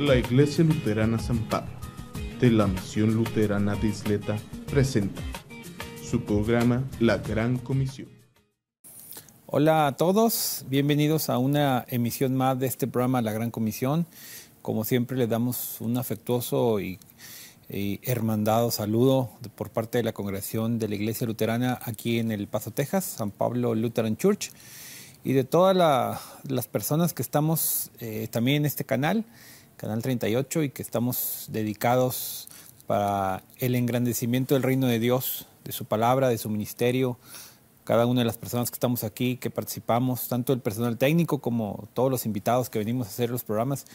La Iglesia Luterana San Pablo, de la Misión Luterana de Isleta, presenta su programa La Gran Comisión. Hola a todos, bienvenidos a una emisión más de este programa La Gran Comisión. Como siempre les damos un afectuoso y hermandado saludo por parte de la congregación de la Iglesia Luterana aquí en El Paso, Texas, San Pablo Lutheran Church, y de todas las personas que estamos también en este canal 38, y que estamos dedicados para el engrandecimiento del reino de Dios, de su palabra, de su ministerio. Cada una de las personas que estamos aquí, que participamos, tanto el personal técnico como todos los invitados que venimos a hacer los programas,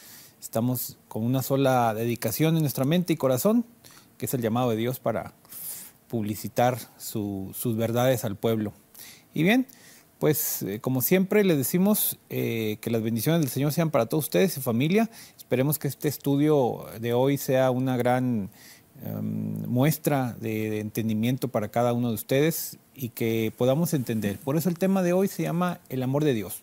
estamos con una sola dedicación en nuestra mente y corazón, que es el llamado de Dios para publicitar sus verdades al pueblo. Y bien, pues como siempre les decimos que las bendiciones del Señor sean para todos ustedes y su familia. Esperemos que este estudio de hoy sea una gran muestra de entendimiento para cada uno de ustedes y que podamos entender. Por eso el tema de hoy se llama el amor de Dios.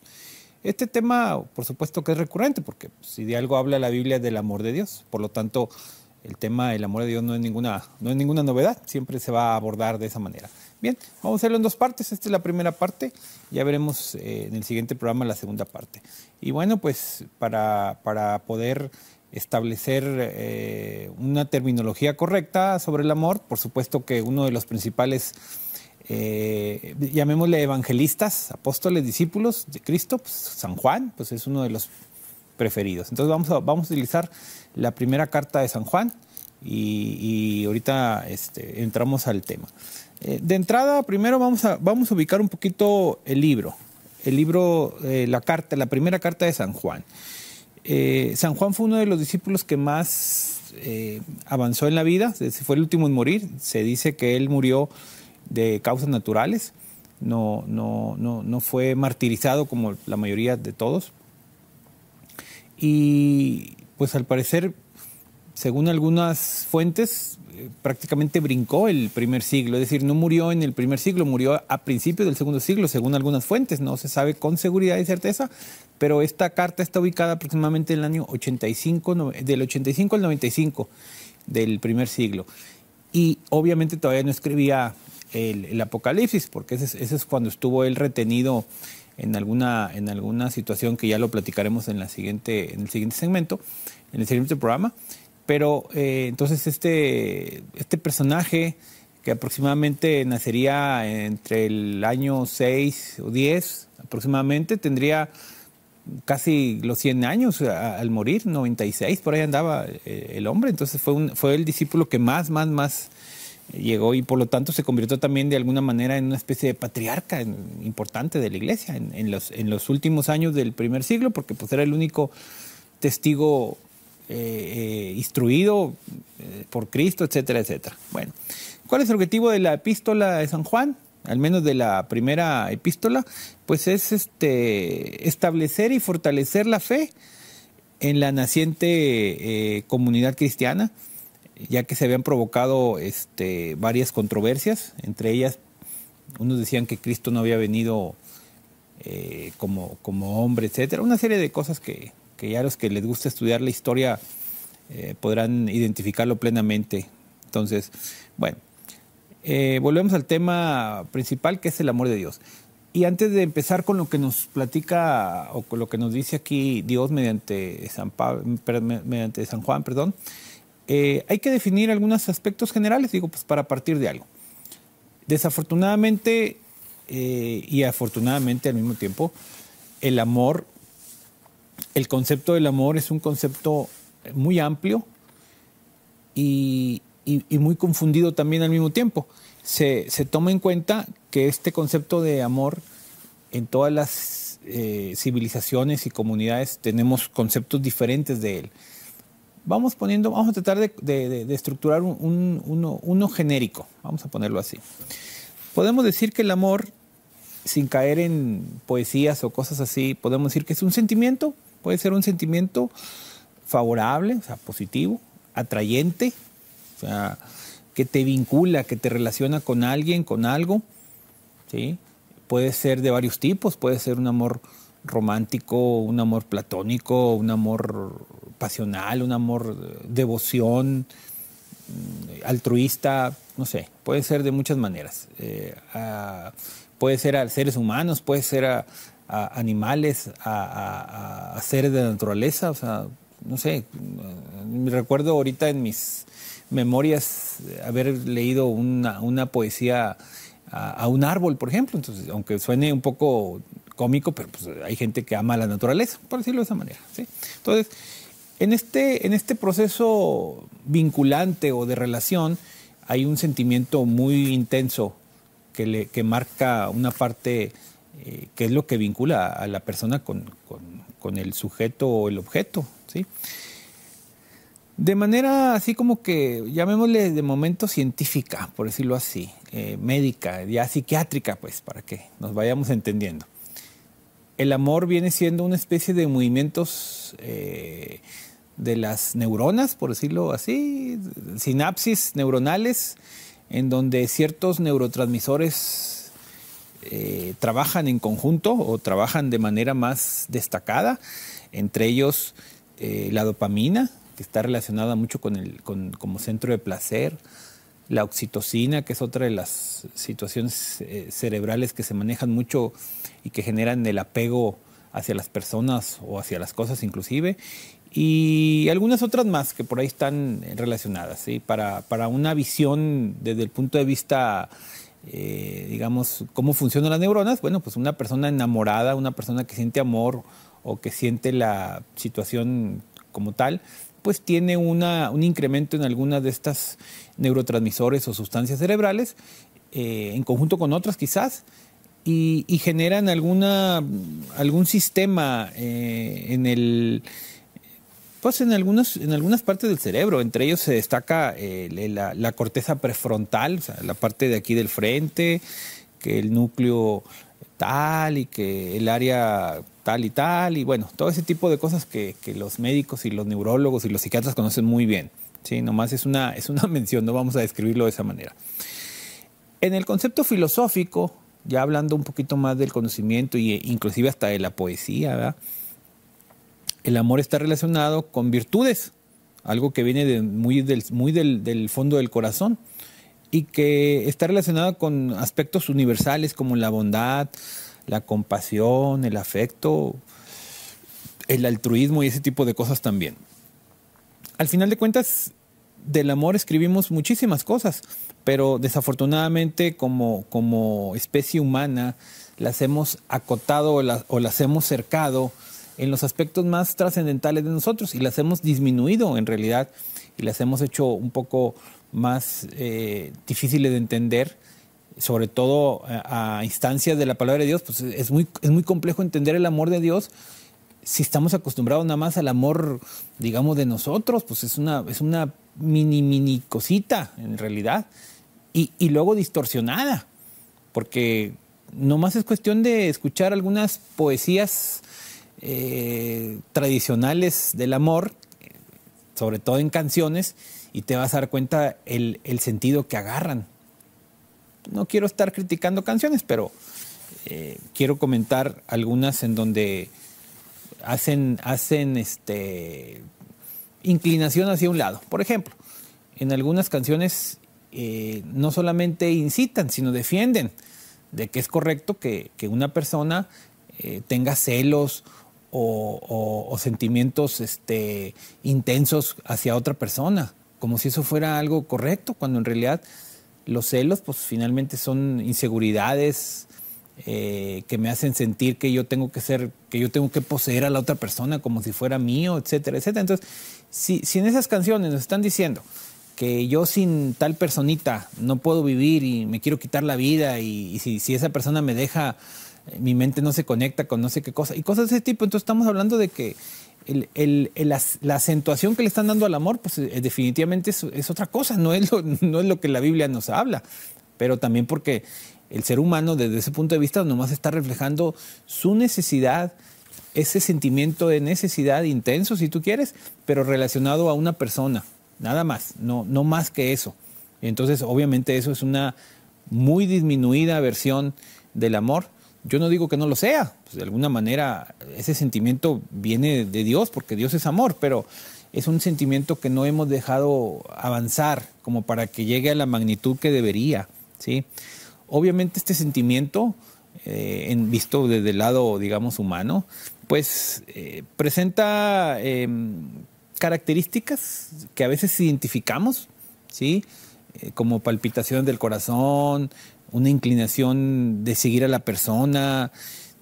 Este tema, por supuesto que es recurrente, porque si de algo habla la Biblia es del amor de Dios. Por lo tanto, el tema del amor de Dios no es ninguna novedad, siempre se va a abordar de esa manera. Bien, vamos a hacerlo en dos partes. Esta es la primera parte, ya veremos en el siguiente programa la segunda parte. Y bueno, pues para poder establecer una terminología correcta sobre el amor, por supuesto que uno de los principales, llamémosle evangelistas, apóstoles, discípulos de Cristo, pues San Juan, pues es uno de los preferidos. Entonces vamos a utilizar la primera carta de San Juan y ahorita entramos al tema. De entrada, primero vamos a ubicar un poquito el libro, la primera carta de San Juan. San Juan fue uno de los discípulos que más avanzó en la vida, fue el último en morir. Se dice que él murió de causas naturales, no fue martirizado como la mayoría de todos. Y pues al parecer, según algunas fuentes, prácticamente brincó el primer siglo, es decir, no murió en el primer siglo, murió a principios del segundo siglo, según algunas fuentes. No se sabe con seguridad y certeza, pero esta carta está ubicada aproximadamente en el año 85, del 85 al 95 del primer siglo. Y obviamente todavía no escribía el Apocalipsis, porque ese es cuando estuvo él retenido en alguna situación que ya lo platicaremos en el siguiente segmento, en el siguiente programa. Pero entonces este personaje, que aproximadamente nacería entre el año 6 o 10 aproximadamente, tendría casi los 100 años al morir, 96, por ahí andaba el hombre. Entonces fue el discípulo que más llegó, y por lo tanto se convirtió también de alguna manera en una especie de patriarca importante de la iglesia en los últimos años del primer siglo, porque pues era el único testigo instruido por Cristo, etcétera, etcétera. Bueno, ¿cuál es el objetivo de la epístola de San Juan? Al menos de la primera epístola, pues es establecer y fortalecer la fe en la naciente comunidad cristiana, ya que se habían provocado varias controversias. Entre ellas, unos decían que Cristo no había venido como hombre, etcétera. Una serie de cosas que ya los que les gusta estudiar la historia podrán identificarlo plenamente. Entonces, bueno, volvemos al tema principal, que es el amor de Dios. Y antes de empezar con lo que nos platica o con lo que nos dice aquí Dios mediante San Juan, hay que definir algunos aspectos generales, pues para partir de algo. Desafortunadamente y afortunadamente al mismo tiempo, el concepto del amor es un concepto muy amplio y muy confundido también al mismo tiempo. Se toma en cuenta que este concepto de amor, en todas las civilizaciones y comunidades tenemos conceptos diferentes de él. Vamos a tratar de estructurar uno genérico, vamos a ponerlo así. Podemos decir que el amor, sin caer en poesías o cosas así, podemos decir que es un sentimiento. Puede ser un sentimiento favorable, o sea, positivo, atrayente, o sea, que te vincula, que te relaciona con alguien, con algo, ¿sí? Puede ser de varios tipos, puede ser un amor romántico, un amor platónico, un amor pasional, un amor devoción, altruista, no sé, puede ser de muchas maneras. Puede ser a seres humanos, puede ser a animales, a seres de la naturaleza, o sea, no sé. Me recuerdo ahorita en mis memorias haber leído una poesía a un árbol, por ejemplo. Entonces, aunque suene un poco cómico, pero pues hay gente que ama la naturaleza, por decirlo de esa manera, ¿sí? Entonces, en este proceso vinculante o de relación hay un sentimiento muy intenso que marca una parte que es lo que vincula a la persona con el sujeto o el objeto, ¿sí? De manera así como que, llamémosle de momento científica, por decirlo así, médica, ya psiquiátrica, pues, para que nos vayamos entendiendo. El amor viene siendo una especie de movimientos de las neuronas, por decirlo así, sinapsis neuronales, en donde ciertos neurotransmisores trabajan en conjunto o trabajan de manera más destacada, entre ellos la dopamina, que está relacionada mucho como centro de placer, la oxitocina, que es otra de las situaciones cerebrales que se manejan mucho y que generan el apego hacia las personas o hacia las cosas inclusive, y algunas otras más que por ahí están relacionadas, ¿sí? Para una visión desde el punto de vista, digamos, cómo funcionan las neuronas, bueno, pues una persona enamorada, una persona que siente amor o que siente la situación como tal, pues tiene un incremento en algunas de estas neurotransmisores o sustancias cerebrales, en conjunto con otras quizás, y generan algún sistema pues en algunas partes del cerebro. Entre ellos se destaca la corteza prefrontal, o sea, la parte de aquí del frente, que el núcleo tal y que el área tal y bueno, todo ese tipo de cosas que los médicos y los neurólogos y los psiquiatras conocen muy bien, ¿sí? Nomás es una mención, no vamos a describirlo de esa manera. En el concepto filosófico, ya hablando un poquito más del conocimiento e inclusive hasta de la poesía, ¿verdad? El amor está relacionado con virtudes, algo que viene muy del fondo del corazón y que está relacionado con aspectos universales como la bondad, la compasión, el afecto, el altruismo y ese tipo de cosas también. Al final de cuentas, del amor escribimos muchísimas cosas, pero desafortunadamente como especie humana las hemos acotado o las hemos cercado en los aspectos más trascendentales de nosotros y las hemos disminuido en realidad y las hemos hecho un poco más difíciles de entender, sobre todo a instancias de la palabra de Dios. Pues es muy complejo entender el amor de Dios si estamos acostumbrados nada más al amor, digamos, de nosotros. Pues es una mini cosita en realidad y luego distorsionada, porque nomás es cuestión de escuchar algunas poesías tradicionales del amor, sobre todo en canciones, y te vas a dar cuenta el sentido que agarran. No quiero estar criticando canciones, pero quiero comentar algunas en donde hacen inclinación hacia un lado. Por ejemplo, en algunas canciones no solamente incitan, sino defienden de que es correcto que una persona tenga celos o sentimientos intensos hacia otra persona, como si eso fuera algo correcto, cuando en realidad los celos pues finalmente son inseguridades que me hacen sentir que yo tengo que poseer a la otra persona como si fuera mío, etcétera, etcétera. Entonces, si en esas canciones nos están diciendo que yo sin tal personita no puedo vivir y me quiero quitar la vida y si esa persona me deja, mi mente no se conecta con no sé qué cosa, y cosas de ese tipo. Entonces estamos hablando de que la acentuación que le están dando al amor, pues definitivamente es otra cosa, no es lo que la Biblia nos habla, pero también porque el ser humano desde ese punto de vista nomás está reflejando su necesidad, ese sentimiento de necesidad intenso si tú quieres, pero relacionado a una persona, nada más, no más que eso. Entonces obviamente eso es una muy disminuida versión del amor, Yo no digo que no lo sea, pues de alguna manera ese sentimiento viene de Dios, porque Dios es amor, pero es un sentimiento que no hemos dejado avanzar como para que llegue a la magnitud que debería, ¿sí? Obviamente este sentimiento, visto desde el lado, digamos, humano, pues presenta características que a veces identificamos, ¿sí? Como palpitación del corazón, una inclinación de seguir a la persona,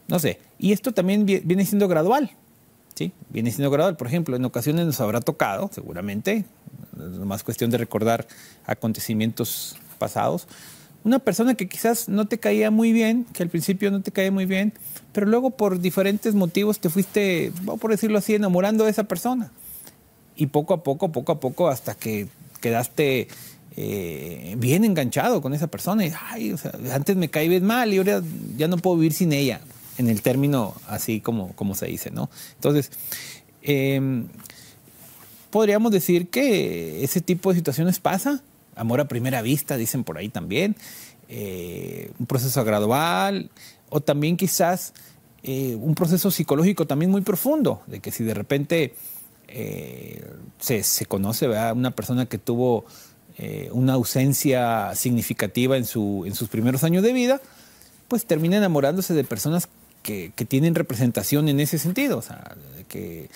no sé. Y esto también viene siendo gradual, ¿sí? Viene siendo gradual. Por ejemplo, en ocasiones nos habrá tocado, seguramente, es más cuestión de recordar acontecimientos pasados, una persona que quizás no te caía muy bien, que al principio no te caía muy bien, pero luego por diferentes motivos te fuiste, por decirlo así, enamorando de esa persona. Y poco a poco, hasta que quedaste bien enganchado con esa persona. Y, ay, o sea, antes me caí bien mal y ahora ya no puedo vivir sin ella, en el término así como se dice, ¿no? Entonces, podríamos decir que ese tipo de situaciones pasa. Amor a primera vista, dicen por ahí también. Un proceso gradual, o también quizás un proceso psicológico también muy profundo, de que si de repente se conoce, ¿verdad?, una persona que tuvo una ausencia significativa en sus primeros años de vida, pues termina enamorándose de personas que tienen representación en ese sentido. O sea, de que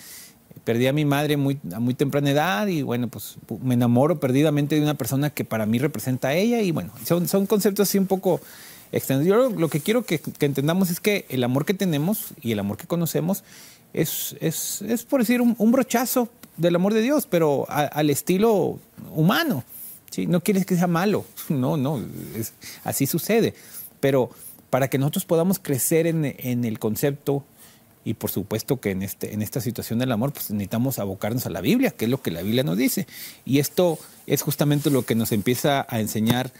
perdí a mi madre a muy temprana edad y bueno, pues me enamoro perdidamente de una persona que para mí representa a ella y bueno, son conceptos así un poco extensos. Yo lo que quiero que entendamos es que el amor que tenemos y el amor que conocemos es por decir, un brochazo del amor de Dios, pero al estilo humano, ¿sí? No quieres que sea malo, no, así sucede, pero para que nosotros podamos crecer en el concepto. Y por supuesto que en esta situación del amor pues necesitamos abocarnos a la Biblia, que es lo que la Biblia nos dice. Y esto es justamente lo que nos empieza a enseñar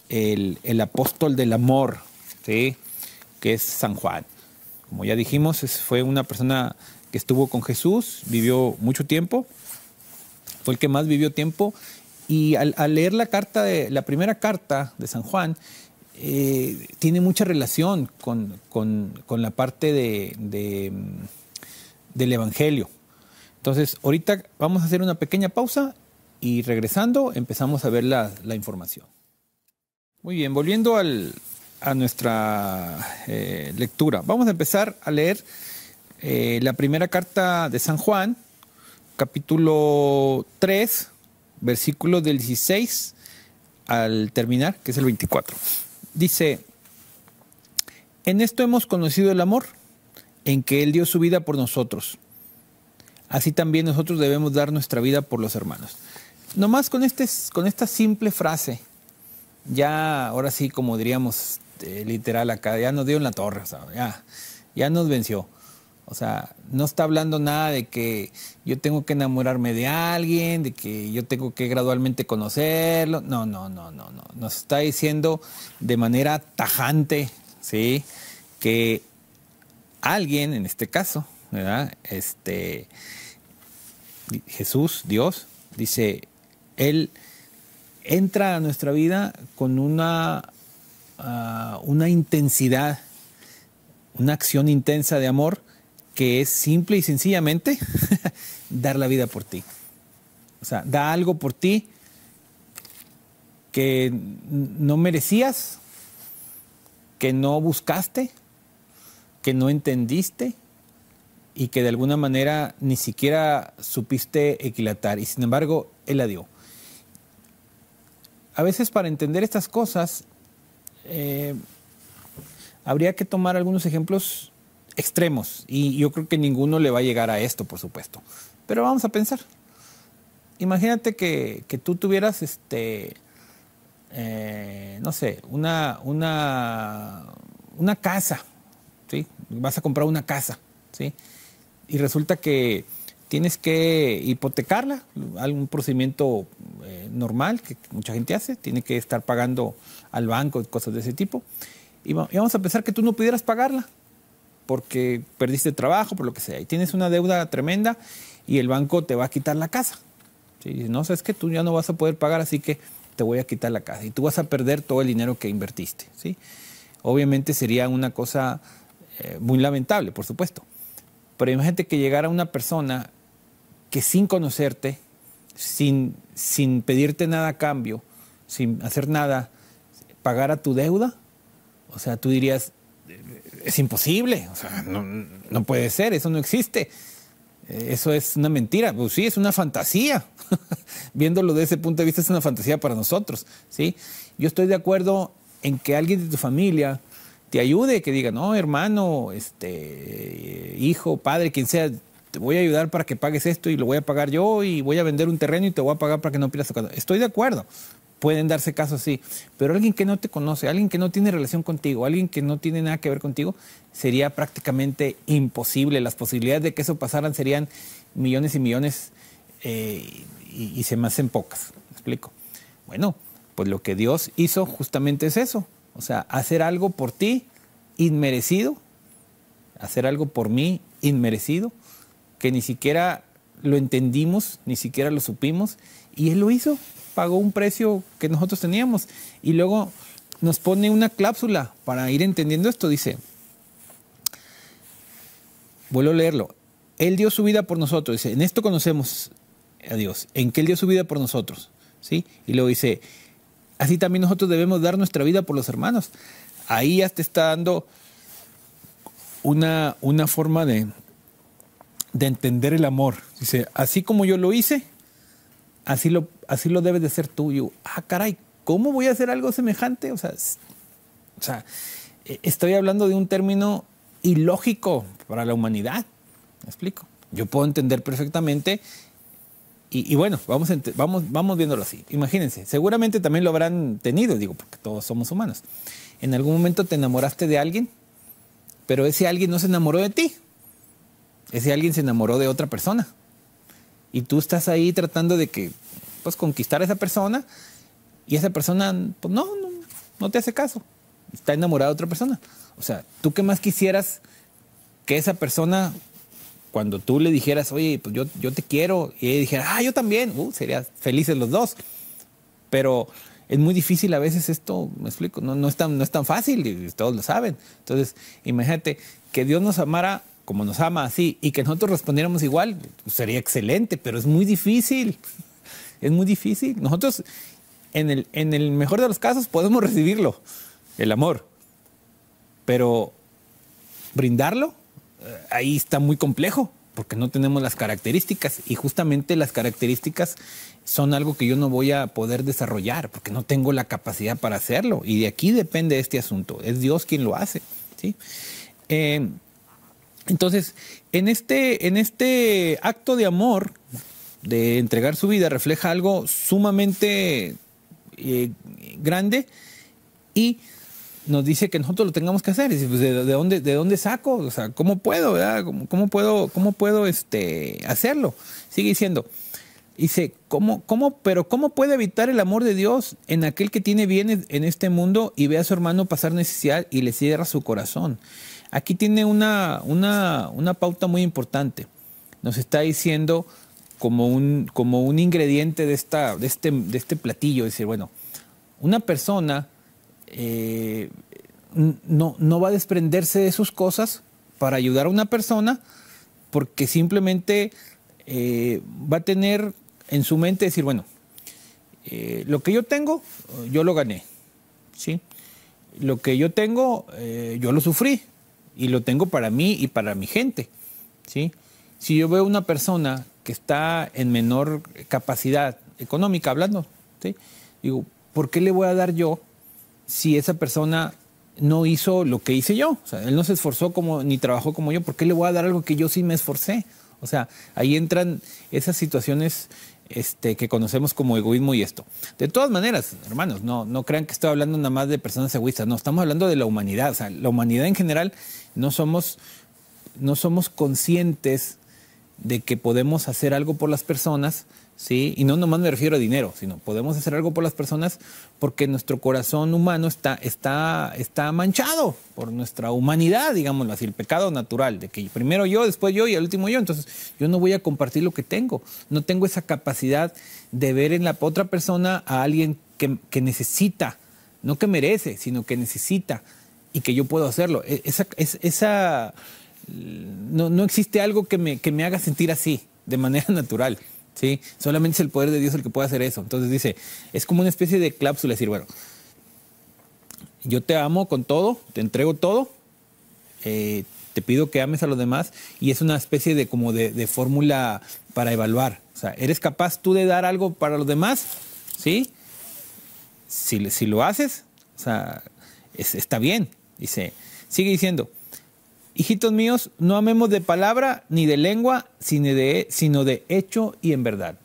el apóstol del amor, ¿sí?, que es San Juan. Como ya dijimos, fue una persona que estuvo con Jesús, vivió mucho tiempo, fue el que más vivió tiempo. Y al leer la primera carta de San Juan, tiene mucha relación con la parte del Evangelio. Entonces, ahorita vamos a hacer una pequeña pausa y regresando empezamos a ver la información. Muy bien, volviendo a nuestra lectura. Vamos a empezar a leer la primera carta de San Juan, capítulo 3, versículo del 16 al terminar, que es el 24. Dice: en esto hemos conocido el amor, en que Él dio su vida por nosotros. Así también nosotros debemos dar nuestra vida por los hermanos. Nomás con esta simple frase, ya ahora sí, como diríamos literal acá, ya nos dio en la torre, o sea, ya nos venció. O sea, no está hablando nada de que yo tengo que enamorarme de alguien, de que yo tengo que gradualmente conocerlo. No. Nos está diciendo de manera tajante, ¿sí?, que alguien, en este caso, ¿verdad?, Jesús, Dios, dice, Él entra a nuestra vida con una intensidad, una acción intensa de amor, que es simple y sencillamente dar la vida por ti. O sea, da algo por ti que no merecías, que no buscaste, que no entendiste y que de alguna manera ni siquiera supiste equilatar. Y sin embargo, Él la dio. A veces para entender estas cosas habría que tomar algunos ejemplos extremos y yo creo que ninguno le va a llegar a esto, por supuesto. Pero vamos a pensar. Imagínate que tú tuvieras, no sé, una casa, ¿sí? Vas a comprar una casa, ¿sí? Y resulta que tienes que hipotecarla, algún procedimiento normal que mucha gente hace, tiene que estar pagando al banco y cosas de ese tipo. Y vamos a pensar que tú no pudieras pagarla porque perdiste trabajo, por lo que sea, y tienes una deuda tremenda y el banco te va a quitar la casa. ¿Sí? Y no, sabes que tú ya no vas a poder pagar, así que te voy a quitar la casa y tú vas a perder todo el dinero que invertiste, ¿sí? obviamente sería una cosa muy lamentable, por supuesto. Pero imagínate que llegara una persona que sin conocerte, sin pedirte nada a cambio, sin hacer nada, pagara tu deuda. O sea, tú dirías, es imposible, o sea, no puede ser, eso no existe. Eso es una mentira. Pues sí, es una fantasía. Viéndolo desde ese punto de vista, es una fantasía para nosotros, ¿sí? Yo estoy de acuerdo en que alguien de tu familia te ayude, que diga, no, hermano, hijo, padre, quien sea, te voy a ayudar para que pagues esto y lo voy a pagar yo y voy a vender un terreno y te voy a pagar para que no pierdas tu casa. Estoy de acuerdo. Pueden darse casos así, pero alguien que no te conoce, alguien que no tiene relación contigo, alguien que no tiene nada que ver contigo, sería prácticamente imposible. Las posibilidades de que eso pasaran serían millones y millones y se me hacen pocas. ¿Me explico? Bueno, pues lo que Dios hizo justamente es eso. O sea, hacer algo por ti inmerecido, hacer algo por mí inmerecido, que ni siquiera lo entendimos, ni siquiera lo supimos, y Él lo hizo. Pagó un precio que nosotros teníamos y luego nos pone una cláusula para ir entendiendo esto. Dice, vuelvo a leerlo, Él dio su vida por nosotros. Dice, en esto conocemos a Dios, en que Él dio su vida por nosotros, ¿sí? Y luego dice, así también nosotros debemos dar nuestra vida por los hermanos. Ahí ya te está dando una forma de entender el amor. Dice, así como yo lo hice, así lo debes de hacer tú. Y yo, caray, ¿cómo voy a hacer algo semejante? O sea, estoy hablando de un término ilógico para la humanidad. ¿Me explico? Yo puedo entender perfectamente y bueno, vamos viéndolo así. Imagínense, seguramente también lo habrán tenido, digo, porque todos somos humanos. En algún momento te enamoraste de alguien, pero ese alguien no se enamoró de ti. Ese alguien se enamoró de otra persona. Y tú estás ahí tratando de que, pues, conquistar a esa persona y esa persona, pues, no te hace caso. Está enamorada de otra persona. O sea, ¿tú qué más quisieras que esa persona, cuando tú le dijeras, oye, pues yo te quiero, y ella dijera, yo también, serían felices los dos? Pero es muy difícil a veces esto, me explico, no es tan fácil y todos lo saben. Entonces, imagínate que Dios nos amara como nos ama así, y que nosotros respondiéramos igual, pues sería excelente, pero es muy difícil. Es muy difícil. Nosotros, en el mejor de los casos, podemos recibirlo, el amor. Pero brindarlo, ahí está muy complejo, porque no tenemos las características. Y justamente las características son algo que yo no voy a poder desarrollar, porque no tengo la capacidad para hacerlo. Y de aquí depende este asunto. Es Dios quien lo hace, ¿sí? Entonces, en este acto de amor, de entregar su vida, refleja algo sumamente grande y nos dice que nosotros lo tengamos que hacer. Y dice, pues, ¿de dónde saco? O sea, ¿cómo puedo, verdad? ¿Cómo puedo hacerlo? Sigue diciendo, dice, ¿cómo puede evitar el amor de Dios en aquel que tiene bienes en este mundo y ve a su hermano pasar necesidad y le cierra su corazón? Aquí tiene una pauta muy importante. Nos está diciendo como un ingrediente de este platillo. Es decir, bueno, una persona no va a desprenderse de sus cosas para ayudar a una persona porque simplemente va a tener en su mente decir, bueno, lo que yo tengo, yo lo gané, ¿sí? Lo que yo tengo, yo lo sufrí. Y lo tengo para mí y para mi gente, ¿sí? Si yo veo una persona que está en menor capacidad económica hablando, ¿sí? Digo, ¿por qué le voy a dar yo si esa persona no hizo lo que hice yo? O sea, él no se esforzó ni trabajó como yo. ¿Por qué le voy a dar algo que yo sí me esforcé? O sea, ahí entran esas situaciones que conocemos como egoísmo y esto. De todas maneras, hermanos, no crean que estoy hablando nada más de personas egoístas. No, estamos hablando de la humanidad. O sea, la humanidad en general no somos conscientes de que podemos hacer algo por las personas, ¿sí? Y no nomás me refiero a dinero, sino podemos hacer algo por las personas porque nuestro corazón humano está manchado por nuestra humanidad, digámoslo así, el pecado natural, de que primero yo, después yo y al último yo. Entonces yo no voy a compartir lo que tengo. No tengo esa capacidad de ver en la otra persona a alguien que necesita, no que merece, sino que necesita. y que yo puedo hacerlo. No existe algo que me haga sentir así, de manera natural, ¿sí? Solamente es el poder de Dios el que puede hacer eso. Entonces dice, es como una especie de cláusula, decir, bueno, yo te amo con todo, te entrego todo, te pido que ames a los demás, y es una especie de fórmula para evaluar. O sea, ¿eres capaz tú de dar algo para los demás? ¿Sí? Si lo haces, o sea, está bien. Sigue diciendo, hijitos míos, no amemos de palabra ni de lengua, sino de hecho y en verdad.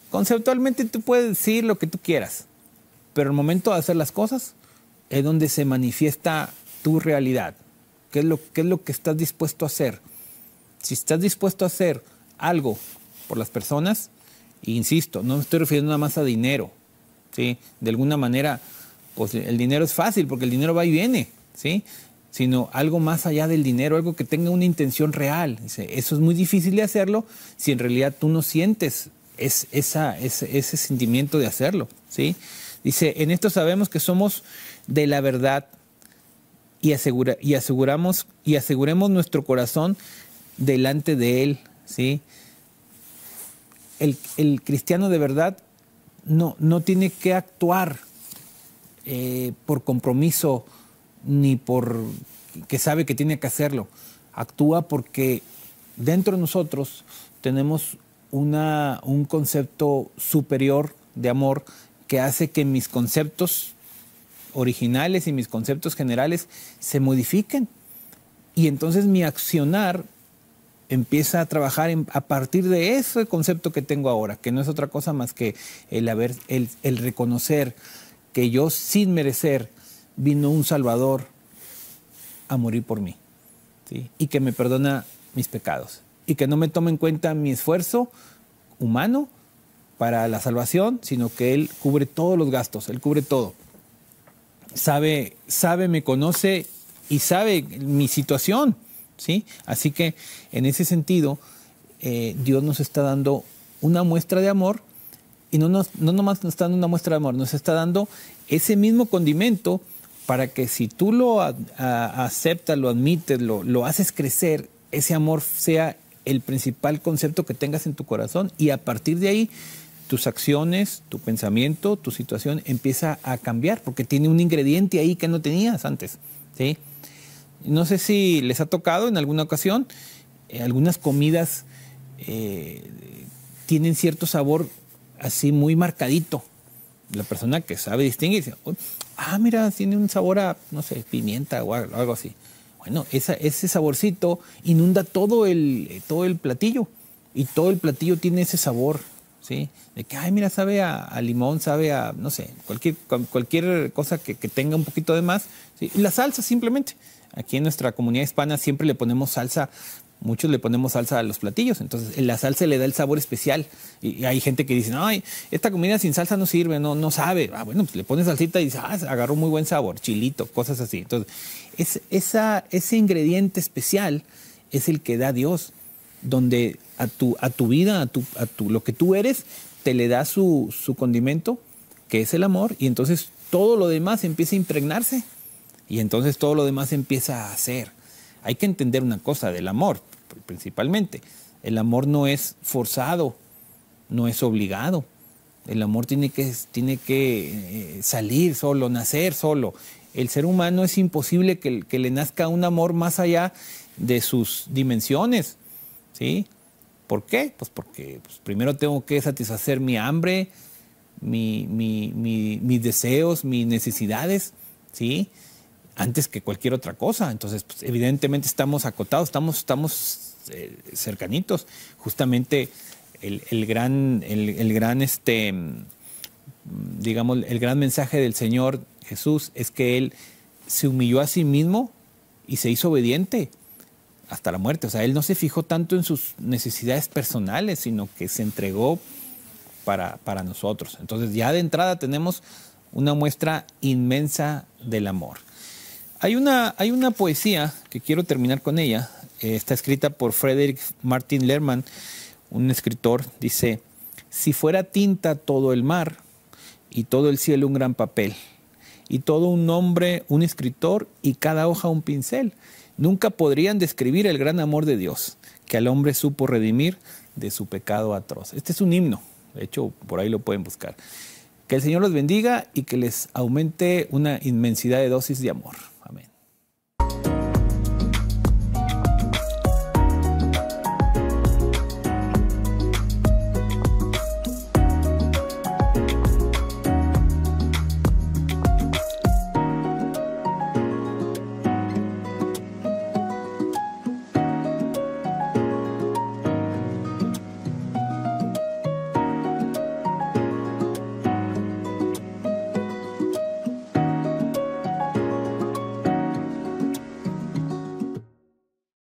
Conceptualmente tú puedes decir lo que tú quieras, pero el momento de hacer las cosas es donde se manifiesta tu realidad. ¿Qué es lo que estás dispuesto a hacer? Si estás dispuesto a hacer algo por las personas, e insisto, no me estoy refiriendo nada más a dinero, ¿sí? De alguna manera, pues el dinero es fácil porque el dinero va y viene, ¿sí? Sino algo más allá del dinero, algo que tenga una intención real. Eso es muy difícil de hacerlo si en realidad tú no sientes ese sentimiento de hacerlo, ¿sí? Dice, en esto sabemos que somos de la verdad y aseguremos nuestro corazón delante de Él, ¿sí? El cristiano de verdad no tiene que actuar por compromiso ni por que sabe que tiene que hacerlo. Actúa porque dentro de nosotros tenemos un concepto superior de amor que hace que mis conceptos originales y mis conceptos generales se modifiquen. Y entonces mi accionar empieza a trabajar a partir de ese concepto que tengo ahora, que no es otra cosa más que el reconocer que yo, sin merecer, vino un Salvador a morir por mí, ¿sí? Y que me perdona mis pecados y que no me toma en cuenta mi esfuerzo humano para la salvación, sino que Él cubre todos los gastos, Él cubre todo. Sabe, me conoce y sabe mi situación, ¿sí? Así que en ese sentido, Dios nos está dando una muestra de amor, y no nomás nos está dando una muestra de amor, nos está dando ese mismo condimento para que si tú lo aceptas, lo admites, lo haces crecer, ese amor sea el principal concepto que tengas en tu corazón, y a partir de ahí tus acciones, tu pensamiento, tu situación empieza a cambiar porque tiene un ingrediente ahí que no tenías antes, ¿sí? No sé si les ha tocado en alguna ocasión, algunas comidas tienen cierto sabor así muy marcadito. La persona que sabe distinguir dice, mira, tiene un sabor a, no sé, pimienta o algo así. Bueno, ese saborcito inunda todo el platillo, y todo el platillo tiene ese sabor, ¿sí? De que, mira, sabe a limón, sabe a, no sé, cualquier cosa que tenga un poquito de más, ¿sí? Y la salsa simplemente. Aquí en nuestra comunidad hispana siempre le ponemos salsa, muchos le ponemos salsa a los platillos, entonces la salsa le da el sabor especial. Y hay gente que dice, ay, esta comida sin salsa no sirve, no sabe. Bueno, pues le pones salsita y dices, agarró muy buen sabor, chilito, cosas así. Entonces, ese ingrediente especial es el que da Dios, donde a tu vida, a lo que tú eres, te le da su condimento, que es el amor, y entonces todo lo demás empieza a impregnarse, y entonces todo lo demás empieza a hacer. Hay que entender una cosa del amor, principalmente. El amor no es forzado, no es obligado. El amor tiene que salir solo, nacer solo. El ser humano es imposible que le nazca un amor más allá de sus dimensiones, ¿sí? ¿Por qué? Pues porque primero tengo que satisfacer mi hambre, mis deseos, mis necesidades, ¿sí? Antes que cualquier otra cosa. Entonces, pues, evidentemente estamos acotados, estamos cercanitos. Justamente el gran mensaje del Señor Jesús es que Él se humilló a sí mismo y se hizo obediente hasta la muerte. O sea, Él no se fijó tanto en sus necesidades personales, sino que se entregó para nosotros. Entonces, ya de entrada tenemos una muestra inmensa del amor. Hay una poesía que quiero terminar con ella. Está escrita por Frederick Martin Lerman, un escritor. Dice, si fuera tinta todo el mar y todo el cielo un gran papel, y todo un nombre, un escritor y cada hoja un pincel. Nunca podrían describir el gran amor de Dios, que al hombre supo redimir de su pecado atroz. Este es un himno, de hecho, por ahí lo pueden buscar. Que el Señor los bendiga y que les aumente una inmensidad de dosis de amor.